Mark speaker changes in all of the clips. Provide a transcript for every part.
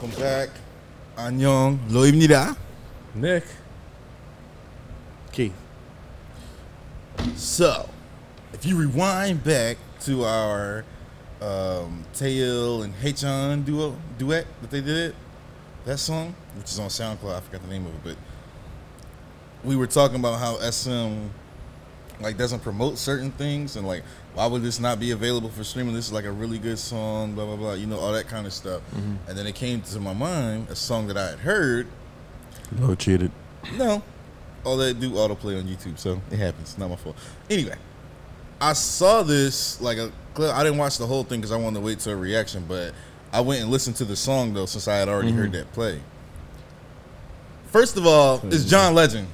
Speaker 1: welcome back. 안녕, 로입니다.
Speaker 2: Nick.
Speaker 3: Keith.
Speaker 1: So, if you rewind back to our Tail and Haechan duet that they did, that song, which is on SoundCloud, I forgot the name of it, but we were talking about how SM like doesn't promote certain things, and like why would this not be available for streaming? This is like a really good song, blah blah blah, you know, all that kind of stuff. And then it came to my mind a song that I had heard.
Speaker 3: No, cheated.
Speaker 1: No, all they do autoplay on YouTube, so it happens. Not my fault. Anyway, I saw this like a clip. I didn't watch the whole thing because I wanted to wait till a reaction, but I went and listened to the song though, since I had already heard that play. First of all, it's John Legend,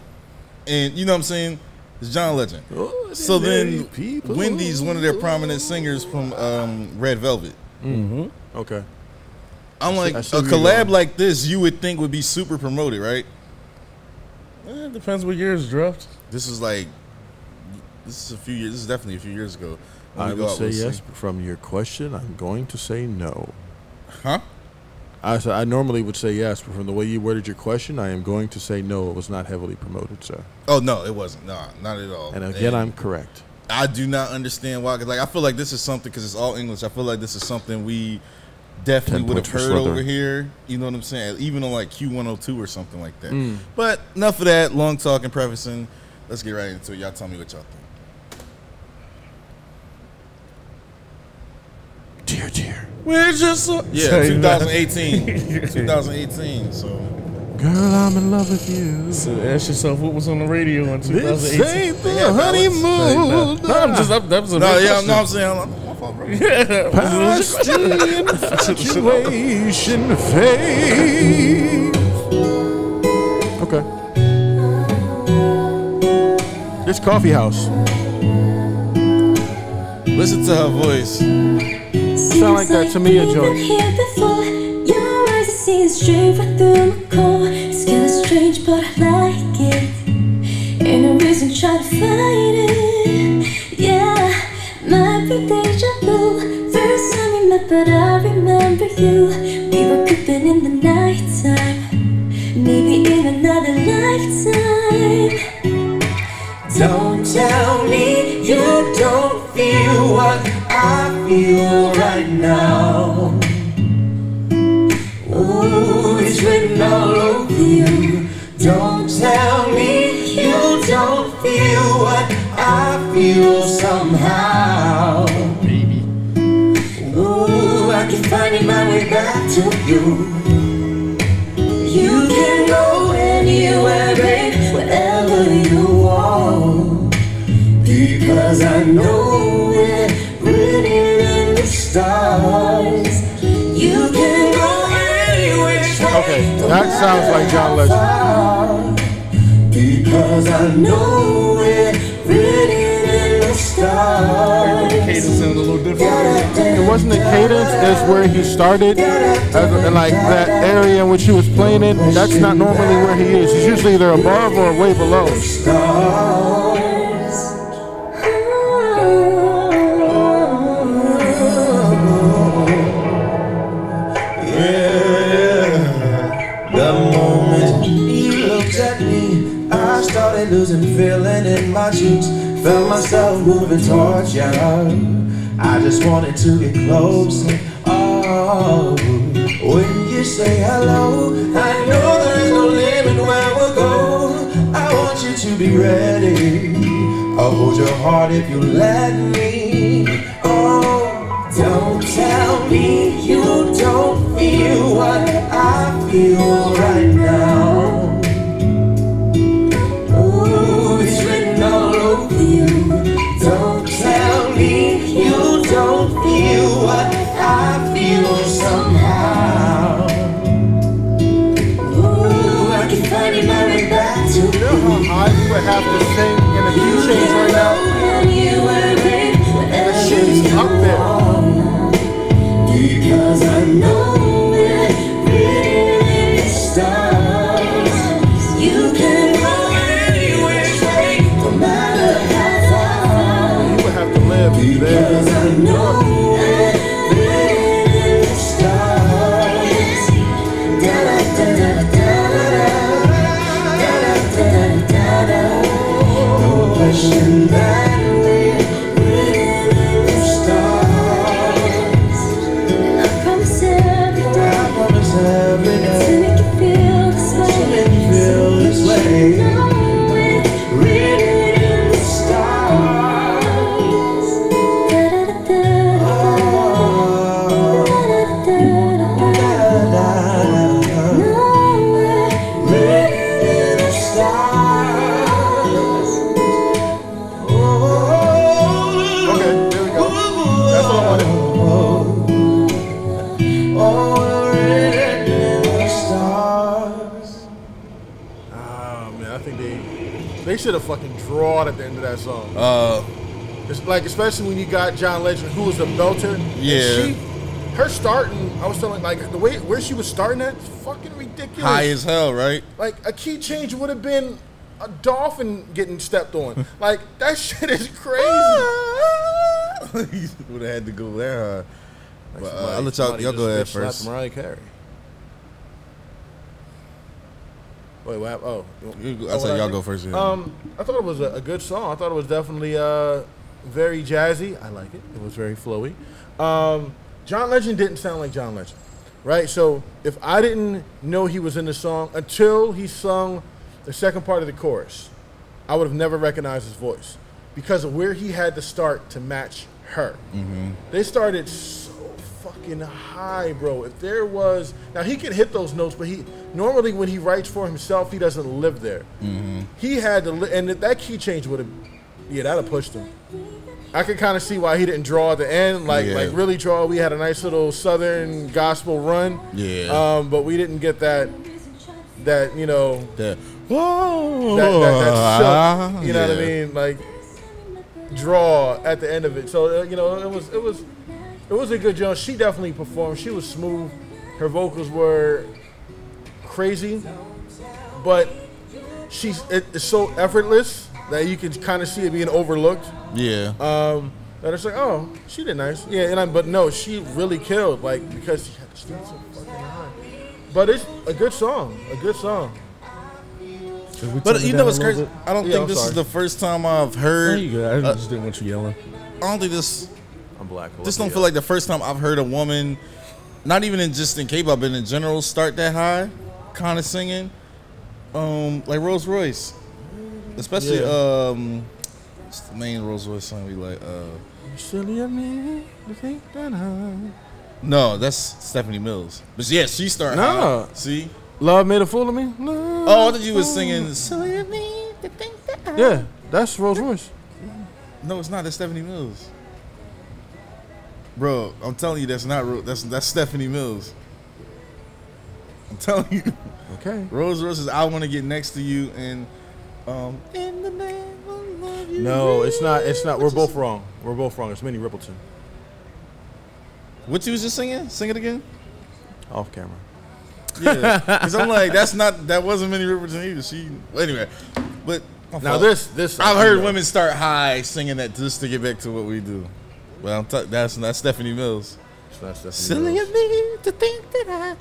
Speaker 1: and you know what I'm saying. It's John Legend.
Speaker 3: Oh,
Speaker 1: so then, Wendy's one of their prominent singers from Red Velvet.
Speaker 3: Okay.
Speaker 1: I'm like, a collab like this, you would think would be super promoted, right?
Speaker 2: It depends what year it's dropped.
Speaker 1: This is like, this is a few years. This is definitely a few years ago.
Speaker 3: I would say yes. From your question, I'm going to say no.
Speaker 1: Huh?
Speaker 3: I normally would say yes, but from the way you worded your question, I am going to say no. It was not heavily promoted, sir.
Speaker 1: Oh no, it wasn't. No, not at all.
Speaker 3: And again, I'm correct.
Speaker 1: I do not understand why. Cause like I feel like this is something, because it's all English. I feel like this is something we definitely would have heard over here. You know what I'm saying? Even on like Q102 or something like that. But enough of that long talking, prefacing. Let's get right into it. Y'all tell me what y'all think.
Speaker 3: Dear, dear.
Speaker 2: We're just
Speaker 1: 2018. 2018. So,
Speaker 3: girl, I'm in love with you.
Speaker 2: So ask yourself what was on the radio in 2018.
Speaker 3: This ain't the honeymoon.
Speaker 2: That was a
Speaker 1: I'm saying. My fault, bro.
Speaker 3: Past infatuation fades. Okay. This coffee house.
Speaker 1: Listen to her voice.
Speaker 3: Sound like that Tamia joint.
Speaker 4: Your eyes see straight right through my core. It's kinda strange, but I like it. Ain't no reason to try to fight it. Yeah, might be deja vu. First time we met, but I remember you. We were creeping in the nighttime, maybe in another lifetime. Don't tell me you don't feel what I feel right now. Ooh, it's written all over you. Don't tell me you don't feel what I feel somehow.
Speaker 1: Baby.
Speaker 4: Ooh, I can find my way back to you. You can go anywhere, babe, wherever you want. Because I know it written in the stars. You can go anywhere.
Speaker 3: Okay, that sounds like John Legend.
Speaker 4: Because I know it written in the stars.
Speaker 2: The cadence sounds a little different.
Speaker 3: It wasn't the cadence, it's where he started, and like that area in which he was playing it. That's not normally where he is. He's usually either above or way below.
Speaker 5: Started losing feeling in my cheeks. Felt myself moving towards you. I just wanted to get close. Oh, when you say hello, I know there's no limit where we'll go. I want you to be ready. I'll hold your heart if you let me. Oh, don't tell me you don't feel what I feel right now. Don't tell me you don't feel what I feel somehow. Ooh, I can find my way back to you.
Speaker 3: You know how I would have to sing in a key change right now? The she's up there.
Speaker 4: Because I know it written in the stars. You can go anywhere, no matter how far.
Speaker 3: You would have to live there.
Speaker 4: Because I know it written in the stars.
Speaker 5: No question that we're written in the stars.
Speaker 4: I promise every day
Speaker 5: I promise every
Speaker 4: to
Speaker 5: day
Speaker 4: make you feel this way.
Speaker 5: to make you feel this way.
Speaker 4: Know it
Speaker 5: Written in the stars.
Speaker 3: Okay, there we go. That's what I wanted. Oh man, I think they should have fucking drawn at the end of that song. It's like, especially when you got John Legend, who was a belter. and
Speaker 1: Yeah.
Speaker 3: her starting, I was telling, like, the way where she was starting at, is fucking ridiculous.
Speaker 1: High as hell, right?
Speaker 3: Like, a key change would have been a dolphin getting stepped on. Like, that shit is crazy.
Speaker 1: Would have had to go there.
Speaker 3: Like
Speaker 1: But,
Speaker 3: somebody-
Speaker 1: I'll let
Speaker 3: somebody
Speaker 1: y'all go ahead
Speaker 3: just slapped
Speaker 1: first.
Speaker 3: Mariah Carey. Wait, what happened? Oh,
Speaker 1: I said y'all go first. Yeah.
Speaker 3: I thought it was a good song. I thought it was definitely very jazzy. I like it. It was very flowy. John Legend didn't sound like John Legend, right? So if I didn't know he was in the song until he sung the second part of the chorus, I would have never recognized his voice because of where he had to start to match her. They started so fucking high, bro. If there was, now he can hit those notes, but he normally when he writes for himself, he doesn't live there. He had to, and that key change would have, yeah, that'd have pushed him. I could kind of see why he didn't draw at the end, like really draw. We had a nice little southern gospel run, but we didn't get that you know
Speaker 1: that
Speaker 3: shook, you know what I mean, like draw at the end of it. So you know it was a good job. She definitely performed. She was smooth. Her vocals were crazy, but it's so effortless that you can kind of see it being overlooked.
Speaker 1: Yeah.
Speaker 3: That it's like, oh, she did nice. Yeah, but no, she really killed, like, because she had the strings so fucking high. But it's a good song. A good song.
Speaker 1: But you know what's crazy? I don't think this is the first time I've heard.
Speaker 2: There you go. I just didn't want you yelling.
Speaker 1: I don't think this.
Speaker 3: I'm black.
Speaker 1: This don't feel like the first time I've heard a woman, not even just in K-pop, but in general, start that high, kind of singing, like Rolls Royce, especially what's the main Rolls Royce song we like?
Speaker 3: Silly of me to think that
Speaker 1: No, that's Stephanie Mills. But yeah, she started.
Speaker 3: Nah.
Speaker 1: High. See?
Speaker 3: Love made a fool of me. Love
Speaker 1: Oh, I thought you was singing. Silly of me to think that.
Speaker 3: Yeah, that's Rolls Royce.
Speaker 1: No, it's not. That's Stephanie Mills. Bro, I'm telling you, that's not. That's Stephanie Mills. I'm telling you.
Speaker 3: Okay.
Speaker 1: Rolls Royce is I Want to Get Next to You and In the Name of Love You.
Speaker 3: No, it's not. It's not. We're both wrong. We're both wrong. It's Minnie Riperton.
Speaker 1: What you was just singing? Sing it again.
Speaker 3: Off camera.
Speaker 1: Yeah, because I'm like, that wasn't Minnie Riperton either. Anyway, but
Speaker 3: Now this
Speaker 1: I've heard women start high singing that just to get back to what we do. Well, that's Stephanie Mills.
Speaker 3: It's not Stephanie
Speaker 1: Silly
Speaker 3: Mills.
Speaker 1: of me to think that I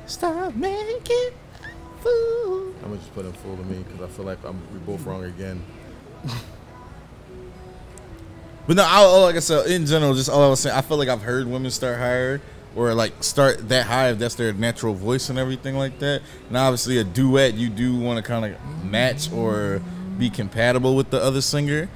Speaker 1: stop making a fool.
Speaker 3: I'm gonna just put in fool of me because I feel like we're both wrong again.
Speaker 1: But no, like I said, in general, just all I was saying, I feel like I've heard women start higher or like start that high if that's their natural voice and everything like that. Now, obviously, a duet, you do want to kind of match or be compatible with the other singer,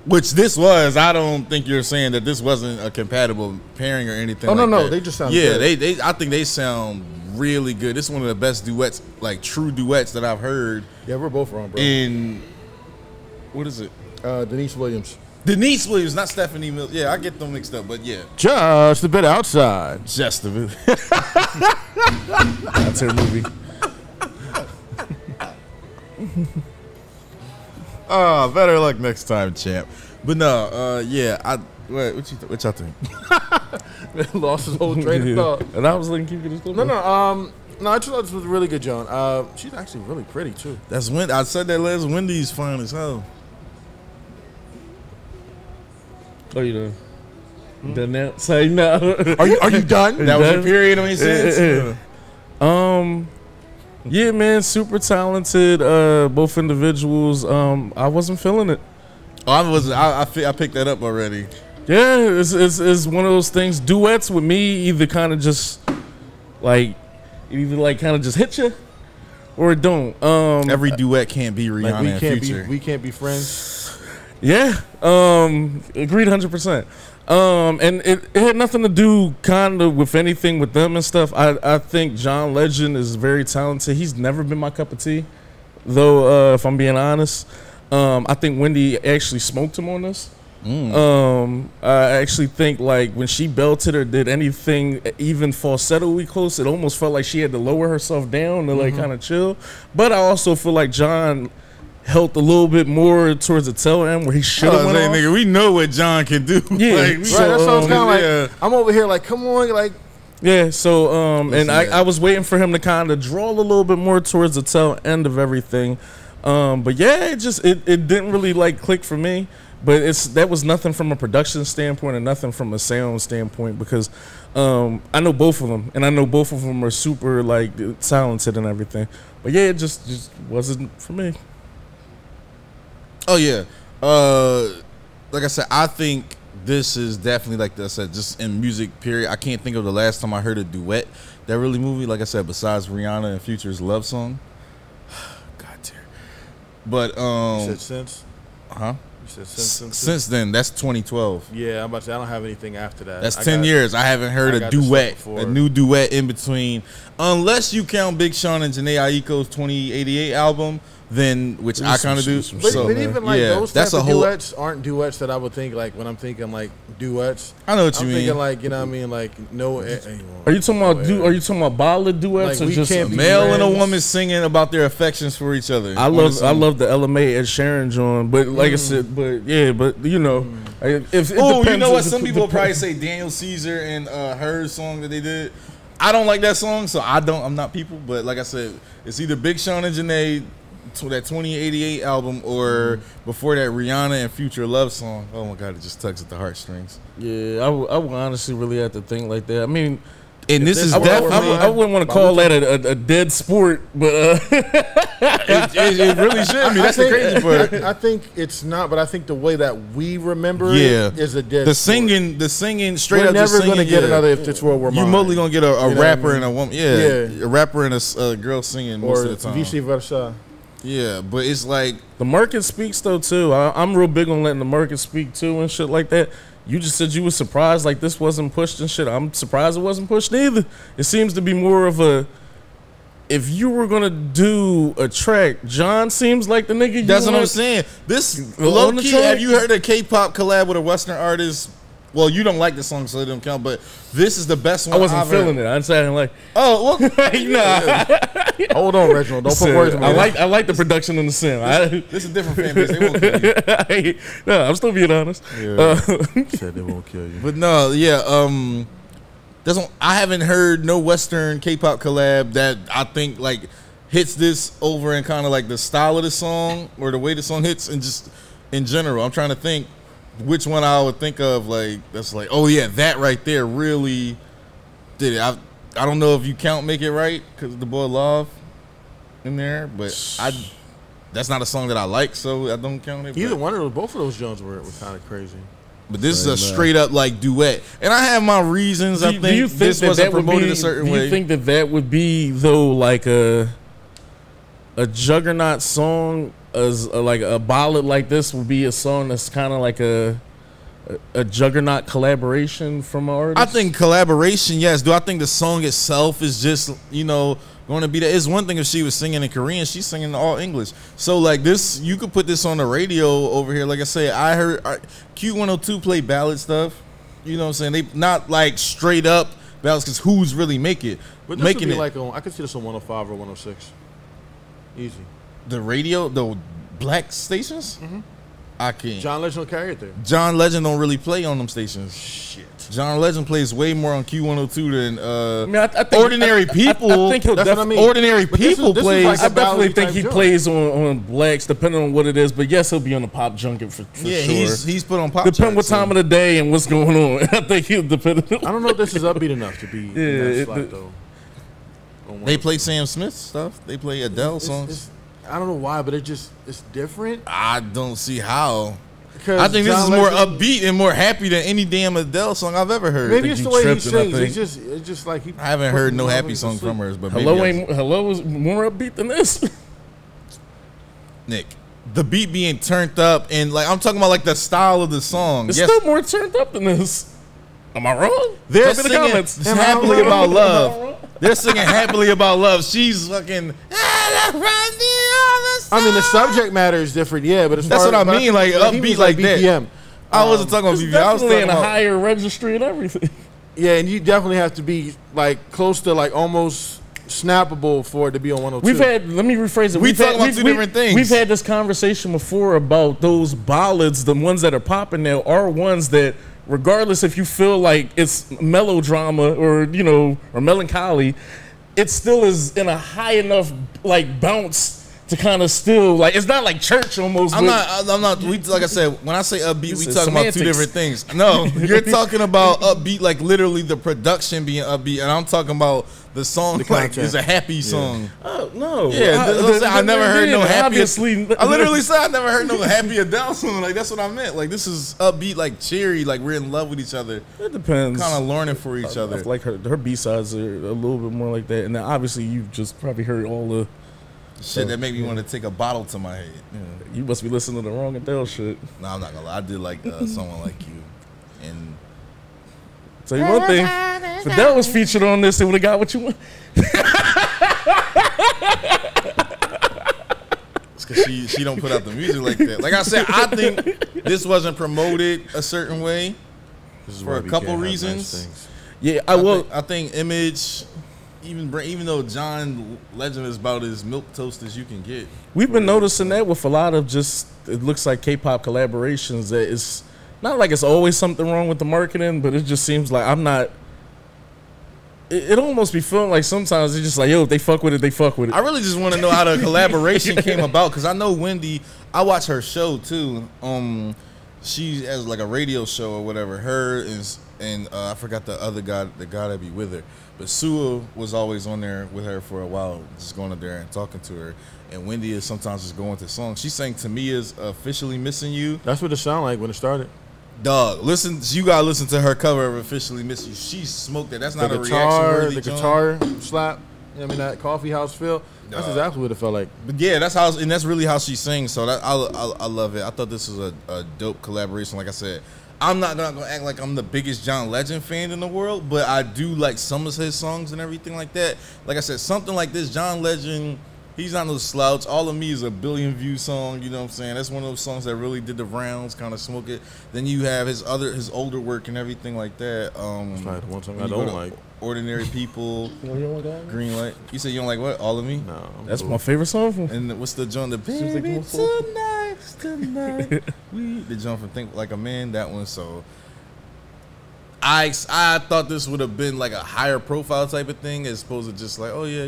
Speaker 1: which this was. I don't think you're saying that this wasn't a compatible pairing or anything.
Speaker 3: Oh,
Speaker 1: like
Speaker 3: no,
Speaker 1: that.
Speaker 3: they just sound
Speaker 1: yeah,
Speaker 3: good.
Speaker 1: they I think they sound really good. This is one of the best duets, like true duets that I've heard.
Speaker 3: Yeah, we're both wrong, bro.
Speaker 1: In what is it?
Speaker 3: Denise Williams.
Speaker 1: Denise Williams, not Stephanie Mills. Yeah, I get them mixed up, but yeah.
Speaker 3: Just a bit outside.
Speaker 1: Just a bit.
Speaker 2: That's her movie.
Speaker 1: Better luck next time, champ. But no, yeah. What y'all think?
Speaker 3: Lost his whole train of thought.
Speaker 2: And I was like, keep it still.
Speaker 3: No, I just thought this was a really good John. She's actually really pretty too.
Speaker 1: That's when I said that last. Wendy's fine as hell.
Speaker 2: Oh, you know. Done now? Say no.
Speaker 3: Are you done?
Speaker 1: That was a period on your sense.
Speaker 2: Yeah, man, super talented. Both individuals. I wasn't feeling it.
Speaker 1: Oh, I was. I picked that up already.
Speaker 2: Yeah, it's one of those things. Duets with me either kind of just like kind of just hit you, or it don't.
Speaker 1: Every duet can't be Rihanna
Speaker 3: Like,
Speaker 1: and Future.
Speaker 3: we can't be friends.
Speaker 2: Yeah, agreed 100%. And it had nothing to do kind of with anything with them and stuff. I think John Legend is very talented. He's never been my cup of tea, though. If I'm being honest, I think Wendy actually smoked him on this. I actually think like when she belted or did anything even falsetto-y close, it almost felt like she had to lower herself down to like kind of chill. But I also feel like John helped a little bit more towards the tail end where he should have went off.
Speaker 1: Nigga, we know what John can do.
Speaker 2: Yeah,
Speaker 1: like,
Speaker 3: Right, that sounds kind of like
Speaker 1: yeah.
Speaker 3: I'm over here like, come on, like.
Speaker 2: Yeah, so and
Speaker 1: that.
Speaker 2: I was waiting for him to kind of draw a little bit more towards the tail end of everything. But yeah, it didn't really like click for me. But that was nothing from a production standpoint and nothing from a sound standpoint because I know both of them and I know both of them are super like talented and everything. But yeah, it just wasn't for me.
Speaker 1: Oh yeah. Like I said, I think this is definitely, like I said, just in music period. I can't think of the last time I heard a duet that really moved me. Like I said, besides Rihanna and Future's love song. God tier. But
Speaker 3: You said since?
Speaker 1: huh?
Speaker 3: You said since?
Speaker 1: Since then, that's 2012.
Speaker 3: Yeah, I'm about to say I don't have anything after that.
Speaker 1: That's 10 years. I haven't heard
Speaker 3: I
Speaker 1: a
Speaker 3: got this
Speaker 1: duet,
Speaker 3: before.
Speaker 1: a new duet in between, unless you count Big Sean and Jhené Aiko's 2088 album. Then, which I kind of do.
Speaker 3: But,
Speaker 1: So,
Speaker 3: but even like
Speaker 1: yeah,
Speaker 3: those
Speaker 1: that's
Speaker 3: type
Speaker 1: a
Speaker 3: of
Speaker 1: whole.
Speaker 3: duets aren't duets that I would think like when I'm thinking like duets.
Speaker 1: I know what you
Speaker 3: I'm
Speaker 1: mean.
Speaker 3: thinking like, you know what I mean, like no.
Speaker 2: Are you talking about are you talking about ballad duets
Speaker 3: Like,
Speaker 2: or
Speaker 3: we
Speaker 2: just
Speaker 3: can't be
Speaker 1: Male and a
Speaker 3: friends.
Speaker 1: woman singing about their affections for each other.
Speaker 2: I love the LMA Ed Sheeran joint, but like I said, but yeah, but you know, if it
Speaker 1: Oh, you
Speaker 2: depends
Speaker 1: know what?
Speaker 2: if
Speaker 1: Some
Speaker 2: it
Speaker 1: people will probably
Speaker 2: depends.
Speaker 1: say Daniel Caesar and her song that they did. I don't like that song, so I'm not people. But like I said, it's either Big Sean and Jhené, that 2088 album, or before that Rihanna and Future love song. Oh my God, it just tugs at the heartstrings.
Speaker 2: Yeah, I would honestly really have to think like that. I mean,
Speaker 1: And this is
Speaker 2: I
Speaker 1: definitely.
Speaker 2: wouldn't want to call that a dead sport, but
Speaker 1: It really should be. That's the crazy part.
Speaker 3: I think it's not, but I think the way that we remember
Speaker 1: Yeah,
Speaker 3: it is a dead
Speaker 1: the
Speaker 3: sport.
Speaker 1: singing straight
Speaker 3: We're
Speaker 1: up.
Speaker 3: never
Speaker 1: just singing,
Speaker 3: gonna get
Speaker 1: yeah.
Speaker 3: another If This World Were Mine.
Speaker 1: You mostly gonna get a
Speaker 3: You know what I
Speaker 1: rapper
Speaker 3: mean?
Speaker 1: and a woman.
Speaker 3: Yeah.
Speaker 1: A rapper and a girl singing most
Speaker 3: or
Speaker 1: of the time.
Speaker 3: vice versa.
Speaker 1: Yeah, but it's like
Speaker 2: the market speaks though too. I'm real big on letting the market speak too and shit like that. You just said you were surprised like this wasn't pushed and shit. I'm surprised it wasn't pushed either. It seems to be more of a, if you were gonna do a track, John seems like the nigga.
Speaker 1: that's what I'm saying. This low
Speaker 2: on the
Speaker 1: key.
Speaker 2: track?
Speaker 1: Have you heard a K-pop collab with a Western artist? Well, you don't like the song, so it don't count. But this is the best one.
Speaker 2: I wasn't
Speaker 1: I've
Speaker 2: feeling
Speaker 1: heard.
Speaker 2: it. I'm saying like,
Speaker 1: Oh, well,
Speaker 3: Hold on, Reginald. Don't put words in my mouth.
Speaker 2: I like the production in the sim.
Speaker 1: this is a different fan base. They won't kill you.
Speaker 2: No, I'm still being honest.
Speaker 3: Said they won't kill you.
Speaker 1: But no, yeah. I haven't heard no Western K-pop collab that I think like hits this over in kind of like the style of the song or the way the song hits, and just in general. I'm trying to think which one I would think of like that's like, oh yeah, that right there really did it. I don't know if you count Make It Right because the boy Love in there, but that's not a song that I like, so I don't count it.
Speaker 3: Either
Speaker 1: but,
Speaker 3: one of those, both of those Jones were kind of crazy.
Speaker 1: but this is a straight up like duet, and I have my reasons. I think
Speaker 2: do you think
Speaker 1: this
Speaker 2: that
Speaker 1: wasn't
Speaker 2: would
Speaker 1: promoted
Speaker 2: be,
Speaker 1: a certain
Speaker 2: do
Speaker 1: way.
Speaker 2: you think that would be though like a juggernaut song, as like a ballad like this would be a song that's kind of like a juggernaut collaboration from an artist?
Speaker 1: I think collaboration, yes. Do I think the song itself is just, going to be that? It's one thing if she was singing in Korean, she's singing all English. So like this, you could put this on the radio over here. Like I said, I heard Q102 play ballad stuff. You know what I'm saying? They not like straight up ballads because who's really making it?
Speaker 3: But this
Speaker 1: making
Speaker 3: would be
Speaker 1: it
Speaker 3: like I could see this on 105 or 106. Easy.
Speaker 1: the radio, the black stations. I can't.
Speaker 3: John Legend will carry it there.
Speaker 1: John Legend don't really play on them stations.
Speaker 3: Shit.
Speaker 1: John Legend plays way more on Q102 than
Speaker 2: I mean, I think,
Speaker 1: Ordinary People.
Speaker 2: I think he'll
Speaker 3: That's what I mean.
Speaker 1: Ordinary
Speaker 3: But this is-
Speaker 1: People
Speaker 3: this is
Speaker 1: plays.
Speaker 3: like
Speaker 2: I definitely
Speaker 3: ballad
Speaker 2: think
Speaker 3: type
Speaker 2: he
Speaker 3: joint.
Speaker 2: plays on blacks, depending on what it is. But yes, he'll be on the pop junket for
Speaker 1: yeah,
Speaker 2: sure.
Speaker 1: he's put on pop.
Speaker 2: Depending what
Speaker 1: charts, so-
Speaker 2: time of the day and what's going on. I think he'll depend.
Speaker 3: I don't know if this is upbeat enough to be in that slot,
Speaker 2: it-
Speaker 3: though.
Speaker 1: They play Sam Smith stuff. They play Adele songs.
Speaker 3: I don't know why, but it's different.
Speaker 1: I don't see how.
Speaker 3: Because
Speaker 1: I think this
Speaker 3: John
Speaker 1: is more
Speaker 3: Legend-
Speaker 1: upbeat and more happy than any damn Adele song I've ever heard.
Speaker 3: Maybe it's
Speaker 2: you
Speaker 3: the way he
Speaker 2: tripping, I
Speaker 3: sings.
Speaker 2: think.
Speaker 3: It's just like he.
Speaker 1: I haven't
Speaker 3: put
Speaker 1: heard no
Speaker 3: love
Speaker 1: happy
Speaker 3: into
Speaker 1: song
Speaker 3: sleep.
Speaker 1: from hers, but
Speaker 2: Hello
Speaker 1: maybe
Speaker 2: Hello is more upbeat than this.
Speaker 1: Nick. The beat being turned up and like I'm talking about like the style of the song.
Speaker 2: It's
Speaker 1: Yes,
Speaker 2: still more turned up than this. Am I wrong?
Speaker 1: they're
Speaker 2: Drop in the
Speaker 1: singing
Speaker 2: comments.
Speaker 1: happily
Speaker 3: Am I
Speaker 1: about
Speaker 3: wrong?
Speaker 1: love. They're singing happily about love. She's fucking.
Speaker 3: I mean, the subject matter is different, yeah, but as
Speaker 1: That's
Speaker 3: far
Speaker 1: what I
Speaker 3: as-
Speaker 1: mean, like
Speaker 3: he
Speaker 1: upbeat
Speaker 3: was
Speaker 1: like that.
Speaker 3: BPM.
Speaker 1: I wasn't talking about
Speaker 2: It's
Speaker 1: BB. I was
Speaker 2: definitely
Speaker 1: talking
Speaker 2: in a
Speaker 1: about.
Speaker 2: higher registry and everything.
Speaker 3: Yeah, and you definitely have to be like close to like almost snappable for it to be on 102.
Speaker 2: We've had. Let me rephrase it.
Speaker 1: We
Speaker 2: We've
Speaker 1: talking
Speaker 2: had-
Speaker 1: about two different things.
Speaker 2: We've had this conversation before about those ballads. The ones that are popping now are ones that, regardless if you feel like it's melodrama or or melancholy, it still is in a high enough like bounce to kind of still like it's not like church almost.
Speaker 1: I'm
Speaker 2: but
Speaker 1: not. We like I said when I say upbeat,
Speaker 2: This
Speaker 1: we
Speaker 2: is
Speaker 1: talking about two
Speaker 2: semantics.
Speaker 1: different things. No, you're talking about upbeat, like literally the production being upbeat, and I'm talking about the song like
Speaker 3: content.
Speaker 1: is a happy song.
Speaker 2: Oh, no,
Speaker 1: Yeah, I never heard no happy.
Speaker 2: Obviously,
Speaker 1: I literally said I never heard no happy Adele song. Like that's what I meant. Like this is upbeat, like cheery, like we're in love with each other,
Speaker 2: it depends.
Speaker 1: kind of learning for each
Speaker 2: I
Speaker 1: other.
Speaker 2: feel like her B-sides are a little bit more like that, and then obviously you've just probably heard all the.
Speaker 1: Shit that make me want to take a bottle to my head.
Speaker 2: You must be listening to the wrong Adele shit.
Speaker 1: No, I'm not gonna lie. I did like Someone Like You, and
Speaker 2: Tell you one thing, if Adele was featured on this, it would have got what you want.
Speaker 1: it's because she don't put out the music like that. Like I said, I think this wasn't promoted a certain way
Speaker 3: This is
Speaker 1: for
Speaker 3: why
Speaker 1: a
Speaker 3: we
Speaker 1: couple
Speaker 3: can't have
Speaker 1: reasons.
Speaker 3: nice things.
Speaker 2: Yeah, I will.
Speaker 1: I think Image, even though John Legend is about as milk toast as you can get.
Speaker 2: We've been noticing that with a lot of just, it looks like K-pop collaborations, that it's not like it's always something wrong with the marketing, but it just seems like I'm not. It almost be feeling like sometimes it's just like, yo, if they fuck with it, they fuck with it.
Speaker 1: I really just want to know how the collaboration came about because I know Wendy. I watch her show too. She has like a radio show or whatever. Her and I forgot the other guy, the guy that be with her. But Sua was always on there with her for a while, just going up there and talking to her. And Wendy is sometimes just going to songs. She sang Tamia's "Officially Missing You."
Speaker 3: That's what it sounded like when it started.
Speaker 1: Dog, listen. You gotta listen to her cover of "Officially Miss You." She smoked it. That's not
Speaker 3: The
Speaker 1: a
Speaker 3: guitar,
Speaker 1: reaction-worthy
Speaker 3: the
Speaker 1: joint.
Speaker 3: guitar slap. You know what I mean, that coffee house feel. That's exactly what it felt like.
Speaker 1: But yeah, that's how, and that's really how she sings. So that I love it. I thought this was a dope collaboration. Like I said, I'm not gonna act like I'm the biggest John Legend fan in the world, but I do like some of his songs and everything like that. Like I said, something like this, John Legend. He's not no slouch. All of Me is a billion view song. You know what I'm saying? That's one of those songs that really did the rounds, kind of smoke it. Then you have his older work and everything like that.
Speaker 3: That's probably the one song
Speaker 1: when
Speaker 3: I
Speaker 1: you go
Speaker 3: don't
Speaker 1: to
Speaker 3: like.
Speaker 1: Ordinary People, Green Light. You said you don't like what? All of Me?
Speaker 3: No, I'm
Speaker 2: That's
Speaker 3: cool.
Speaker 2: my favorite song from.
Speaker 1: And what's the joint? The
Speaker 2: Seems like
Speaker 1: Baby
Speaker 2: more soulful.
Speaker 1: tonight, the jump from Think Like a Man. That one. So I thought this would have been like a higher profile type of thing as opposed to just like, oh yeah,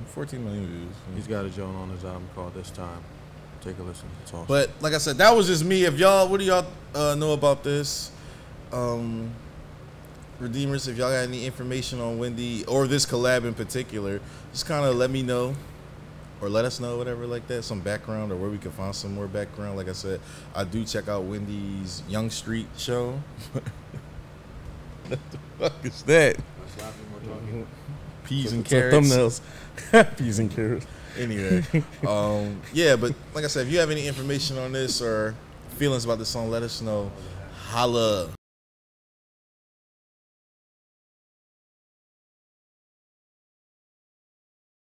Speaker 1: 14 million views.
Speaker 3: He's got a joint on his album called This Time. Take a listen. It's awesome.
Speaker 1: But like I said, that was just me. If y'all, what do y'all know about this? Redeemers, if y'all got any information on Wendy or this collab in particular, just kind of let me know or let us know, whatever like that, some background or where we can find some more background. Like I said, I do check out Wendy's Young Street show. What the fuck is that? Peas and
Speaker 2: It's our
Speaker 1: carrots.
Speaker 2: thumbnails. Peas and carrots.
Speaker 1: Anyway, yeah, but like I said, if you have any information on this or feelings about this song, let us know. Holla.